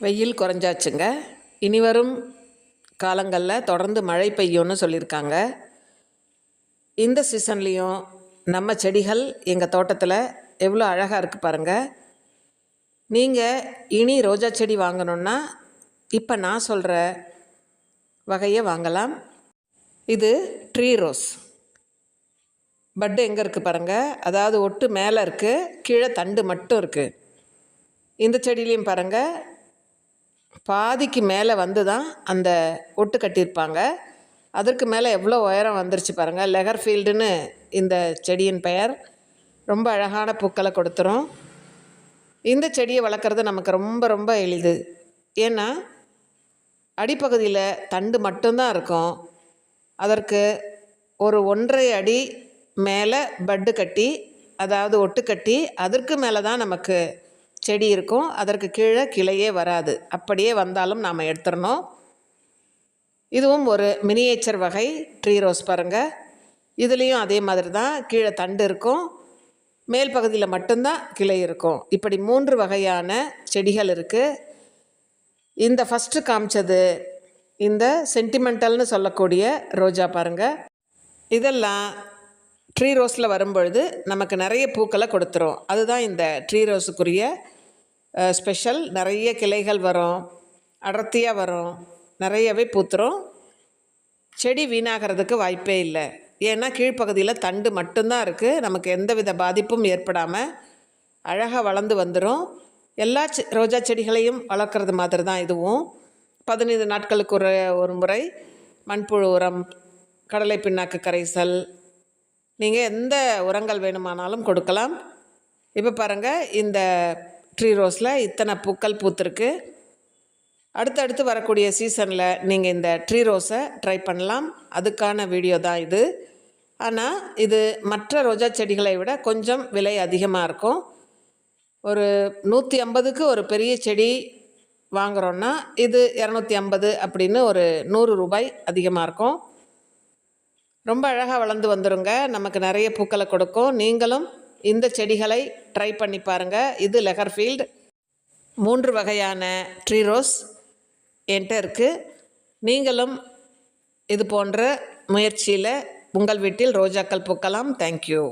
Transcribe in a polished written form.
வெயில் குறைஞ்சாச்சுங்க. இனி வரும் காலங்களில் தொடர்ந்து மழை பெய்யும்னு சொல்லியிருக்காங்க. இந்த சீசன்லேயும் நம்ம செடிகள் எங்கள் தோட்டத்தில் எவ்வளோ அழகாக இருக்குது பாருங்கள். நீங்கள் இனி ரோஜா செடி வாங்கணுன்னா இப்போ நான் சொல்கிற வகையை வாங்கலாம். இது ட்ரீ ரோஸ். பட்டு எங்கே இருக்குது பாருங்கள். அதாவது ஒட்டு மேலே இருக்குது, கீழே தண்டு மட்டும் இருக்குது. இந்த செடியிலையும் பாருங்கள், பாதிக்கு மேலே வந்து தான் அந்த ஒட்டு கட்டியிருப்பாங்க. அதற்கு மேலே எவ்வளோ உயரம் வந்துருச்சு பாருங்கள். லெகர்ஃபீல்டுன்னு இந்த செடியின் பெயர். ரொம்ப அழகான பூக்களை கொடுத்துரும். இந்த செடியை வளர்க்குறது நமக்கு ரொம்ப ரொம்ப எளிது. ஏன்னா அடிப்பகுதியில் தண்டு மட்டும்தான் இருக்கும். அதற்கு ஒரு 1.5 அடி மேலே பட்டு கட்டி, அதாவது ஒட்டு கட்டி, அதற்கு மேலே தான் நமக்கு செடி இருக்கும். அதற்கு கீழே கிளையே வராது. அப்படியே வந்தாலும் நாம் எடுத்துடணும். இதுவும் ஒரு மினியேச்சர் வகை ட்ரீ ரோஸ் பாருங்கள். இதுலேயும் அதே மாதிரி தான். கீழே தண்டு இருக்கும், மேல் பகுதியில் மட்டும்தான் கிளை இருக்கும். இப்படி 3 வகையான செடிகள் இருக்குது. இந்த ஃபஸ்ட்டு காமிச்சது இந்த சென்டிமெண்டல்னு சொல்லக்கூடிய ரோஜா பாருங்கள். இதெல்லாம் ட்ரீ ரோஸில் வரும்பொழுது நமக்கு நிறைய பூக்களை கொடுத்துரும். அதுதான் இந்த ட்ரீ ரோஸுக்குரிய ஸ்பெஷல். நிறைய கிளைகள் வரும், அடர்த்தியாக வரும், நிறையவே பூத்துரும். செடி வீணாகிறதுக்கு வாய்ப்பே இல்லை. ஏன்னா கீழ்ப்பகுதியில் தண்டு மட்டும்தான் இருக்குது. நமக்கு எந்தவித பாதிப்பும் ஏற்படாமல் அழகாக வளர்ந்து வந்துடும். எல்லா ரோஜா செடிகளையும் வளர்க்குறது மாதிரி தான் இதுவும். 15 நாட்களுக்கு ஒரு முறை மண்புழு உரம், கடலை பிண்ணாக்கு கரைசல், நீங்கள் எந்த உரங்கள் வேணுமானாலும் கொடுக்கலாம். இப்போ பாருங்கள், இந்த ட்ரீ ரோஸில் இத்தனை பூக்கள் பூத்துருக்கு. அடுத்தடுத்து வரக்கூடிய சீசனில் நீங்கள் இந்த ட்ரீ ரோஸை ட்ரை பண்ணலாம். அதுக்கான வீடியோ தான் இது. ஆனால் இது மற்ற ரோஜா செடிகளை விட கொஞ்சம் விலை அதிகமாக இருக்கும். ஒரு 150க்கு ஒரு பெரிய செடி வாங்குகிறோன்னா இது 250 அப்படின்னு ஒரு 100 ரூபாய் அதிகமாக இருக்கும். ரொம்ப அழகாக வளர்ந்து வந்துருங்க. நமக்கு நிறைய பூக்களை கொடுக்கும். நீங்களும் இந்த செடிகளை ட்ரை பண்ணி பாருங்கள். இது லெகர்ஃபீல்டு. 3 வகையான ட்ரீ ரோஸ் என்கிட்ட இருக்குது. நீங்களும் இது போன்ற முயற்சியில் உங்கள் வீட்டில் ரோஜாக்கள் பூக்கலாம். தேங்க்யூ.